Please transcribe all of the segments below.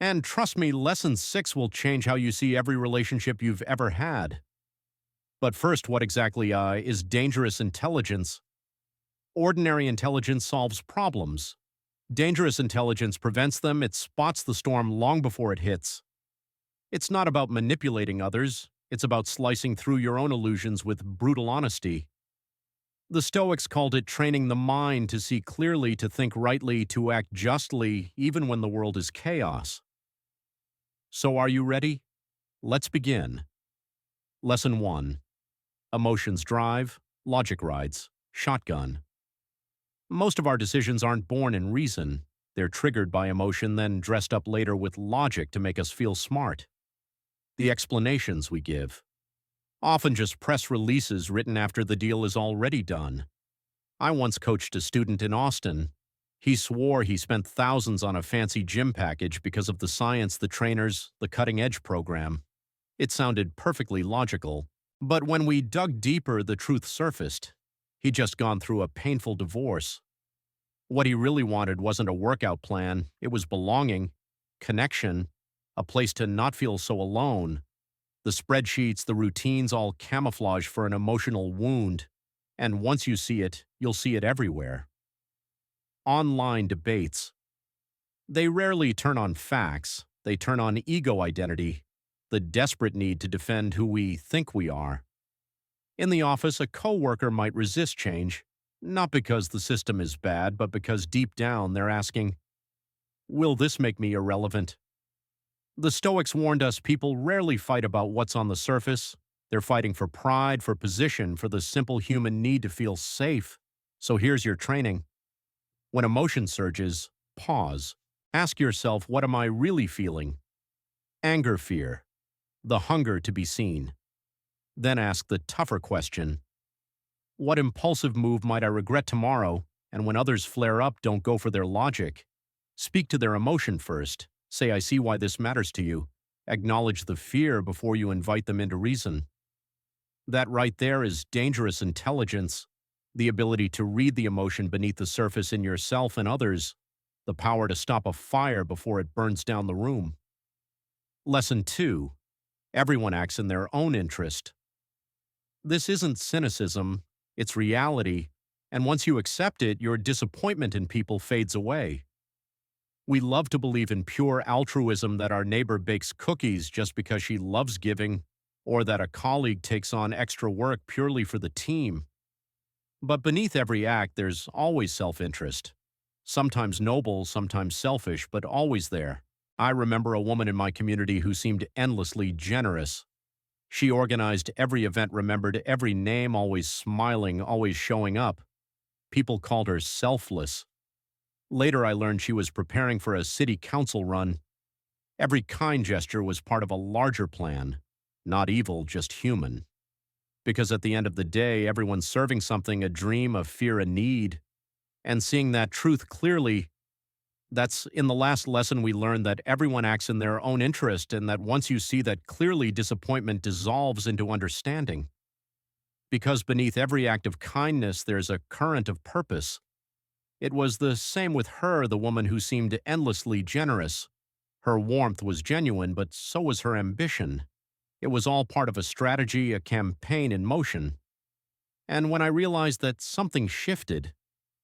And trust me, Lesson 6 will change how you see every relationship you've ever had. But first, what exactly is dangerous intelligence? Ordinary intelligence solves problems. Dangerous intelligence prevents them, it spots the storm long before it hits. It's not about manipulating others, it's about slicing through your own illusions with brutal honesty. The Stoics called it training the mind to see clearly, to think rightly, to act justly, even when the world is chaos. So are you ready? Let's begin. Lesson 1. Emotions drive, logic rides, shotgun. Most of our decisions aren't born in reason. They're triggered by emotion, then dressed up later with logic to make us feel smart. The explanations we give, often just press releases written after the deal is already done. I once coached a student in Austin. He swore he spent thousands on a fancy gym package because of the science, the trainers, the cutting-edge program. It sounded perfectly logical, but when we dug deeper, the truth surfaced. He'd just gone through a painful divorce. What he really wanted wasn't a workout plan, it was belonging, connection, a place to not feel so alone. The spreadsheets, the routines, all camouflage for an emotional wound. And once you see it, you'll see it everywhere. Online debates. They rarely turn on facts, they turn on ego identity, the desperate need to defend who we think we are. In the office, a coworker might resist change, not because the system is bad, but because deep down they're asking, will this make me irrelevant? The Stoics warned us people rarely fight about what's on the surface. They're fighting for pride, for position, for the simple human need to feel safe. So here's your training. When emotion surges, pause. Ask yourself, what am I really feeling? Anger, fear, the hunger to be seen. Then ask the tougher question. What impulsive move might I regret tomorrow? And when others flare up, don't go for their logic. Speak to their emotion first. Say, I see why this matters to you. Acknowledge the fear before you invite them into reason. That right there is dangerous intelligence, the ability to read the emotion beneath the surface in yourself and others, the power to stop a fire before it burns down the room. Lesson 2. Everyone acts in their own interest. This isn't cynicism, it's reality, and once you accept it, your disappointment in people fades away. We love to believe in pure altruism, that our neighbor bakes cookies just because she loves giving, or that a colleague takes on extra work purely for the team. But beneath every act, there's always self-interest. Sometimes noble, sometimes selfish, but always there. I remember a woman in my community who seemed endlessly generous. She organized every event, remembered every name, always smiling, always showing up. People called her selfless. Later, I learned she was preparing for a city council run. Every kind gesture was part of a larger plan. Not evil, just human. Because at the end of the day, everyone's serving something, a dream, a fear, a need. And seeing that truth clearly, that's in the last lesson we learned that everyone acts in their own interest, and that once you see that clearly, disappointment dissolves into understanding. Because beneath every act of kindness, there's a current of purpose. It was the same with her, the woman who seemed endlessly generous. Her warmth was genuine, but so was her ambition. It was all part of a strategy, a campaign in motion. And when I realized that something shifted,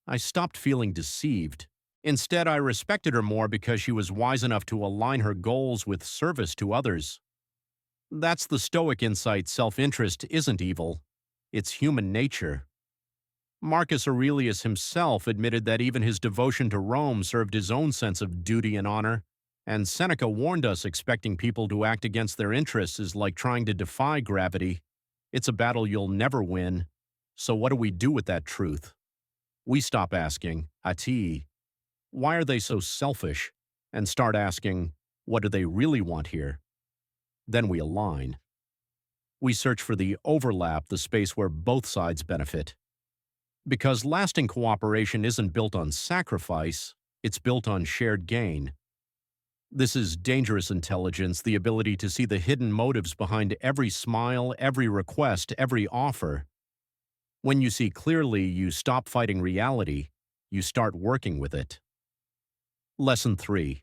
I stopped feeling deceived. Instead, I respected her more because she was wise enough to align her goals with service to others. That's the Stoic insight. Self-interest isn't evil. It's human nature. Marcus Aurelius himself admitted that even his devotion to Rome served his own sense of duty and honor. And Seneca warned us expecting people to act against their interests is like trying to defy gravity. It's a battle you'll never win. So what do we do with that truth? We stop asking, Ati, why are they so selfish? And start asking, what do they really want here? Then we align. We search for the overlap, the space where both sides benefit. Because lasting cooperation isn't built on sacrifice, it's built on shared gain. This is dangerous intelligence, the ability to see the hidden motives behind every smile, every request, every offer. When you see clearly, you stop fighting reality, you start working with it. Lesson 3.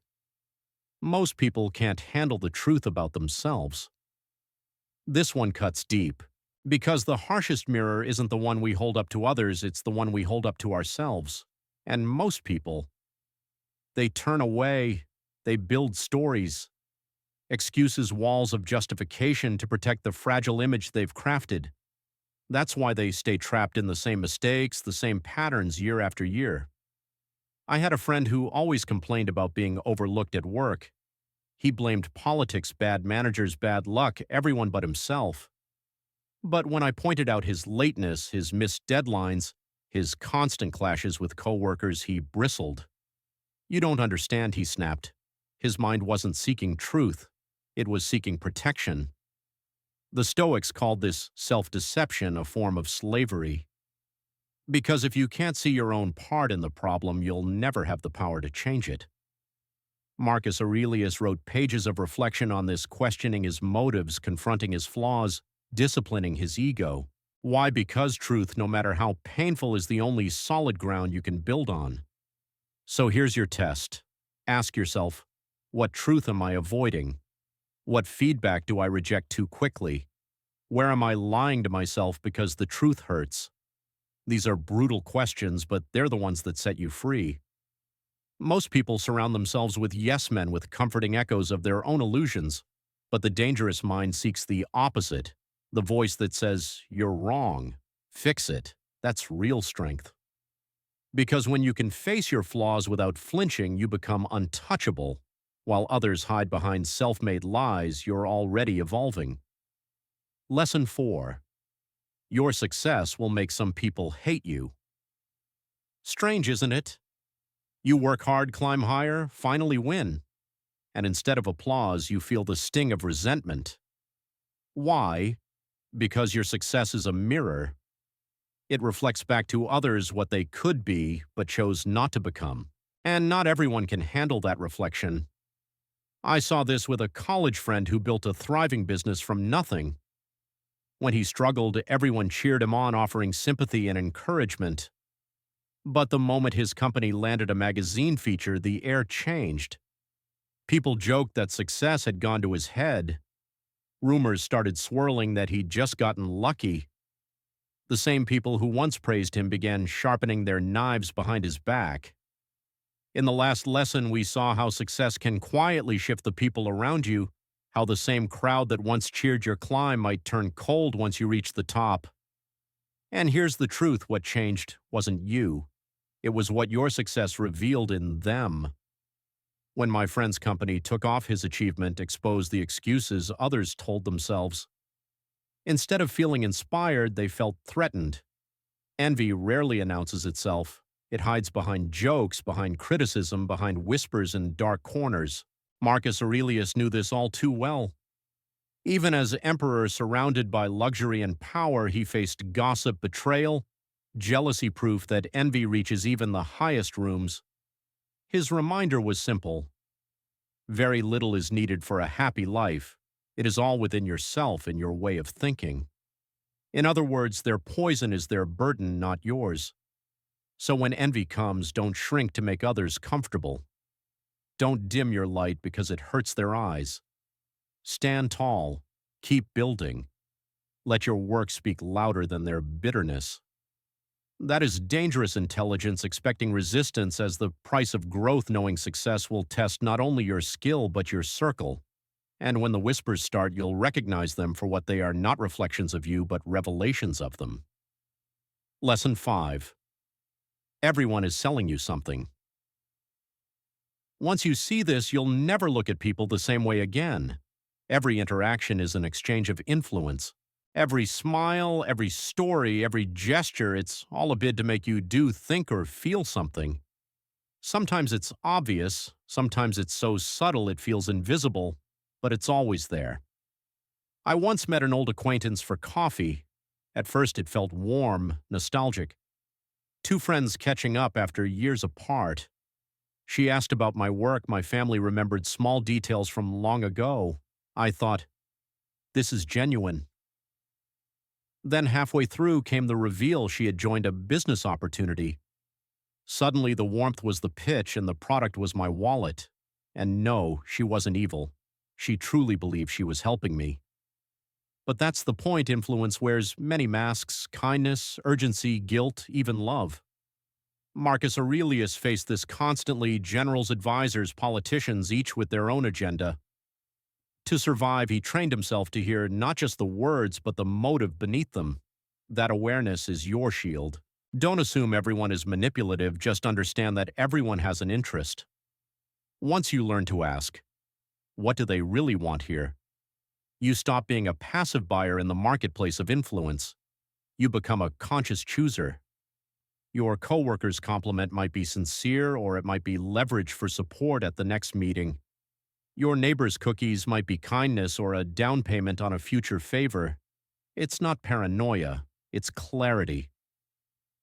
Most people can't handle the truth about themselves. This one cuts deep, because the harshest mirror isn't the one we hold up to others, it's the one we hold up to ourselves. And most people, they turn away, they build stories, excuses, walls of justification to protect the fragile image they've crafted. That's why they stay trapped in the same mistakes, the same patterns year after year. I had a friend who always complained about being overlooked at work. He blamed politics, bad managers, bad luck, everyone but himself. But when I pointed out his lateness, his missed deadlines, his constant clashes with coworkers, he bristled. "You don't understand," he snapped. His mind wasn't seeking truth. It was seeking protection. The Stoics called this self-deception a form of slavery. Because if you can't see your own part in the problem, you'll never have the power to change it. Marcus Aurelius wrote pages of reflection on this, questioning his motives, confronting his flaws, disciplining his ego. Why? Because truth, no matter how painful, is the only solid ground you can build on. So here's your test. Ask yourself, what truth am I avoiding? What feedback do I reject too quickly? Where am I lying to myself because the truth hurts? These are brutal questions, but they're the ones that set you free. Most people surround themselves with yes men with comforting echoes of their own illusions, but the dangerous mind seeks the opposite, the voice that says, "You're wrong. Fix it." That's real strength. Because when you can face your flaws without flinching, you become untouchable. While others hide behind self-made lies, you're already evolving. Lesson 4. Your success will make some people hate you. Strange, isn't it? You work hard, climb higher, finally win. And instead of applause, you feel the sting of resentment. Why? Because your success is a mirror. It reflects back to others what they could be, but chose not to become. And not everyone can handle that reflection. I saw this with a college friend who built a thriving business from nothing. When he struggled, everyone cheered him on, offering sympathy and encouragement. But the moment his company landed a magazine feature, the air changed. People joked that success had gone to his head. Rumors started swirling that he'd just gotten lucky. The same people who once praised him began sharpening their knives behind his back. In the last lesson, we saw how success can quietly shift the people around you, how the same crowd that once cheered your climb might turn cold once you reach the top. And here's the truth: what changed wasn't you. It was what your success revealed in them. When my friend's company took off, his achievement exposed the excuses others told themselves. Instead of feeling inspired, they felt threatened. Envy rarely announces itself. It hides behind jokes, behind criticism, behind whispers in dark corners. Marcus Aurelius knew this all too well. Even as emperor surrounded by luxury and power, he faced gossip, betrayal, jealousy, proof that envy reaches even the highest rooms. His reminder was simple. Very little is needed for a happy life. It is all within yourself and your way of thinking. In other words, their poison is their burden, not yours. So when envy comes, don't shrink to make others comfortable. Don't dim your light because it hurts their eyes. Stand tall. Keep building. Let your work speak louder than their bitterness. That is dangerous intelligence, expecting resistance as the price of growth, knowing success will test not only your skill but your circle. And when the whispers start, you'll recognize them for what they are, not reflections of you, but revelations of them. Lesson 5. Everyone is selling you something. Once you see this, you'll never look at people the same way again. Every interaction is an exchange of influence. Every smile, every story, every gesture, it's all a bid to make you do, think, or feel something. Sometimes it's obvious, sometimes it's so subtle it feels invisible, but it's always there. I once met an old acquaintance for coffee. At first it felt warm, nostalgic. Two friends catching up after years apart. She asked about my work, my family remembered small details from long ago. I thought, this is genuine. Then halfway through came the reveal she had joined a business opportunity. Suddenly the warmth was the pitch and the product was my wallet. And no, she wasn't evil. She truly believed she was helping me. But that's the point. Influence wears many masks: kindness, urgency, guilt, even love. Marcus Aurelius faced this constantly: generals, advisors, politicians, each with their own agenda. To survive, he trained himself to hear not just the words, but the motive beneath them. That awareness is your shield. Don't assume everyone is manipulative, just understand that everyone has an interest. Once you learn to ask, what do they really want here? You stop being a passive buyer in the marketplace of influence. You become a conscious chooser. Your coworker's compliment might be sincere, or it might be leverage for support at the next meeting. Your neighbor's cookies might be kindness or a down payment on a future favor. It's not paranoia, it's clarity.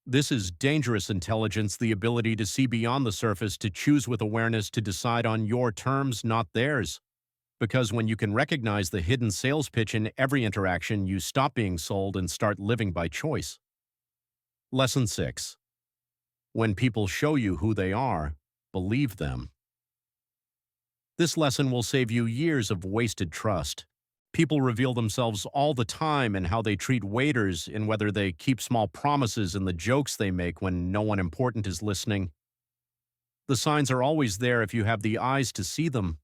This is dangerous intelligence, the ability to see beyond the surface, to choose with awareness, to decide on your terms, not theirs. Because when you can recognize the hidden sales pitch in every interaction, you stop being sold and start living by choice. Lesson 6. When people show you who they are, believe them. This lesson will save you years of wasted trust. People reveal themselves all the time in how they treat waiters, in whether they keep small promises, in the jokes they make when no one important is listening. The signs are always there if you have the eyes to see them.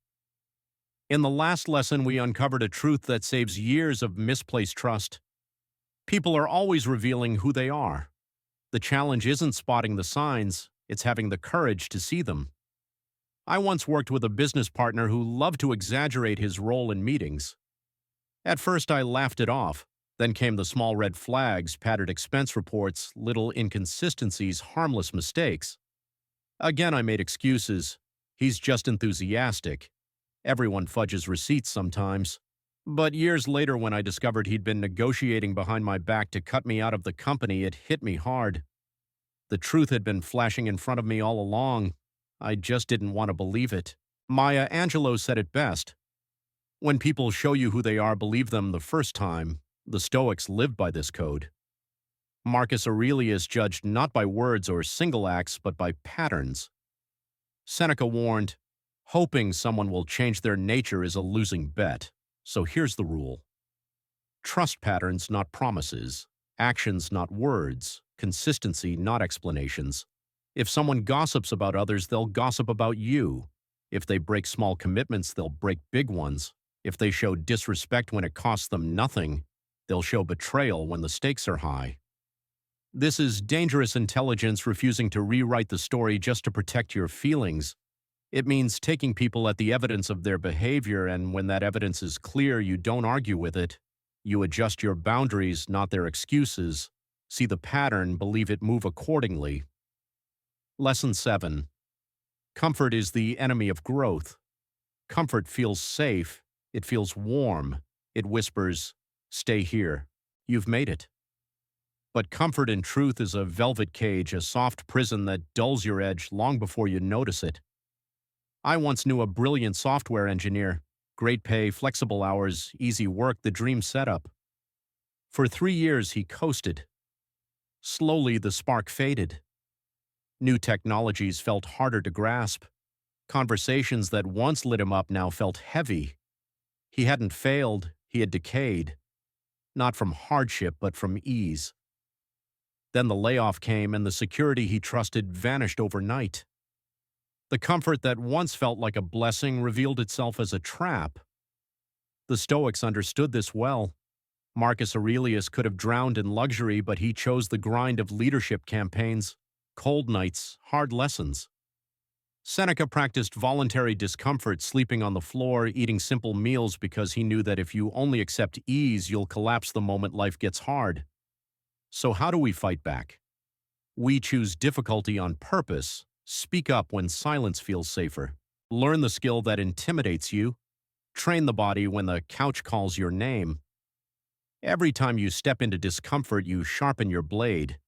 In the last lesson, we uncovered a truth that saves years of misplaced trust. People are always revealing who they are. The challenge isn't spotting the signs, it's having the courage to see them. I once worked with a business partner who loved to exaggerate his role in meetings. At first, I laughed it off. Then came the small red flags: padded expense reports, little inconsistencies, harmless mistakes. Again, I made excuses. He's just enthusiastic. Everyone fudges receipts sometimes. But years later, when I discovered he'd been negotiating behind my back to cut me out of the company, it hit me hard. The truth had been flashing in front of me all along. I just didn't want to believe it. Maya Angelou said it best: when people show you who they are, believe them the first time. The Stoics lived by this code. Marcus Aurelius judged not by words or single acts, but by patterns. Seneca warned, hoping someone will change their nature is a losing bet. So here's the rule. Trust patterns, not promises. Actions, not words. Consistency, not explanations. If someone gossips about others, they'll gossip about you. If they break small commitments, they'll break big ones. If they show disrespect when it costs them nothing, they'll show betrayal when the stakes are high. This is dangerous intelligence, refusing to rewrite the story just to protect your feelings. It means taking people at the evidence of their behavior, and when that evidence is clear, you don't argue with it. You adjust your boundaries, not their excuses. See the pattern, believe it, move accordingly. Lesson 7. Comfort is the enemy of growth. Comfort feels safe. It feels warm. It whispers, stay here. You've made it. But comfort in truth is a velvet cage, a soft prison that dulls your edge long before you notice it. I once knew a brilliant software engineer. Great pay, flexible hours, easy work, the dream setup. For 3 years, he coasted. Slowly, the spark faded. New technologies felt harder to grasp. Conversations that once lit him up now felt heavy. He hadn't failed, he had decayed. Not from hardship, but from ease. Then the layoff came, and the security he trusted vanished overnight. The comfort that once felt like a blessing revealed itself as a trap. The Stoics understood this well. Marcus Aurelius could have drowned in luxury, but he chose the grind of leadership campaigns, cold nights, hard lessons. Seneca practiced voluntary discomfort, sleeping on the floor, eating simple meals, because he knew that if you only accept ease, you'll collapse the moment life gets hard. So how do we fight back? We choose difficulty on purpose. Speak up when silence feels safer. Learn the skill that intimidates you. Train the body when the couch calls your name. Every time you step into discomfort, you sharpen your blade.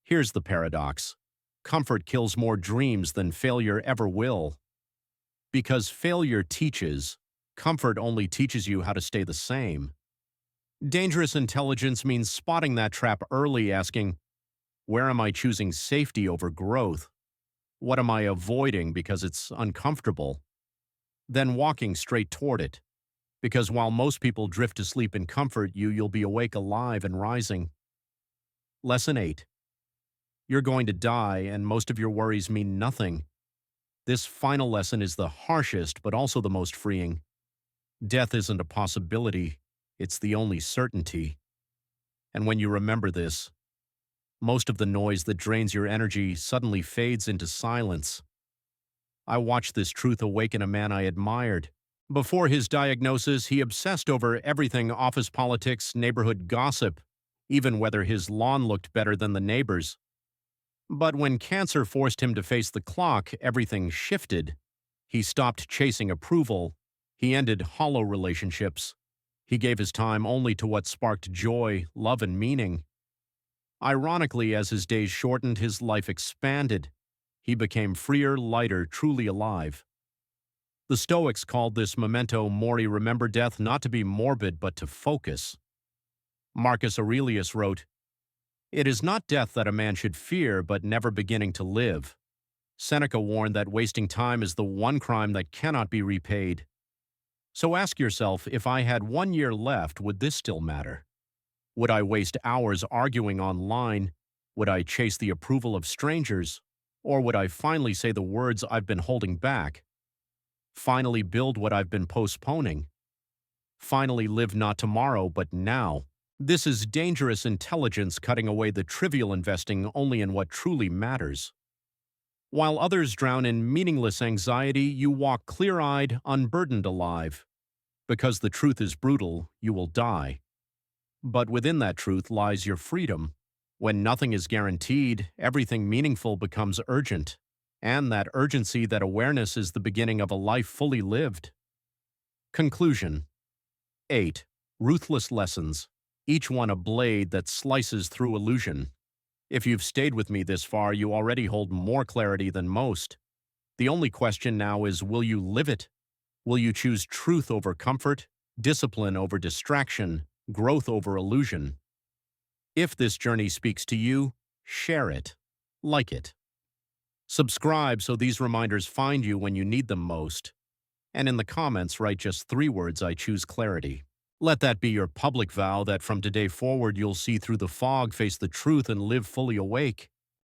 Here's the paradox. Comfort kills more dreams than failure ever will. Because failure teaches, comfort only teaches you how to stay the same. Dangerous intelligence means spotting that trap early, asking, where am I choosing safety over growth? What am I avoiding because it's uncomfortable? then walking straight toward it. Because while most people drift to sleep in comfort, you'll be awake, alive, and rising. Lesson 8. You're going to die, and most of your worries mean nothing. This final lesson is the harshest, but also the most freeing. Death isn't a possibility, it's the only certainty. And when you remember this, most of the noise that drains your energy suddenly fades into silence. I watched this truth awaken a man I admired. Before his diagnosis, he obsessed over everything: office politics, neighborhood gossip, even whether his lawn looked better than the neighbor's. But when cancer forced him to face the clock, everything shifted. He stopped chasing approval. He ended hollow relationships. He gave his time only to what sparked joy, love, and meaning. Ironically, as his days shortened, his life expanded. He became freer, lighter, truly alive. The Stoics called this memento mori, remember death, not to be morbid but to focus. Marcus Aurelius wrote, "It is not death that a man should fear, but never beginning to live." Seneca warned that wasting time is the one crime that cannot be repaid. So ask yourself, if I had 1 year left, would this still matter? Would I waste hours arguing online? Would I chase the approval of strangers? Or would I finally say the words I've been holding back? Finally build what I've been postponing? Finally live not tomorrow, but now? This is dangerous intelligence, cutting away the trivial, investing only in what truly matters. While others drown in meaningless anxiety, you walk clear-eyed, unburdened, alive. Because the truth is brutal, you will die. But within that truth lies your freedom. When nothing is guaranteed, everything meaningful becomes urgent. And that urgency, that awareness, is the beginning of a life fully lived. Conclusion. 8. Ruthless lessons, each one a blade that slices through illusion. If you've stayed with me this far, you already hold more clarity than most. The only question now is, will you live it? Will you choose truth over comfort, discipline over distraction, growth over illusion? If this journey speaks to you, share it, like it. Subscribe so these reminders find you when you need them most. And in the comments, write just 3 words: I choose clarity. Let that be your public vow that from today forward you'll see through the fog, face the truth, and live fully awake.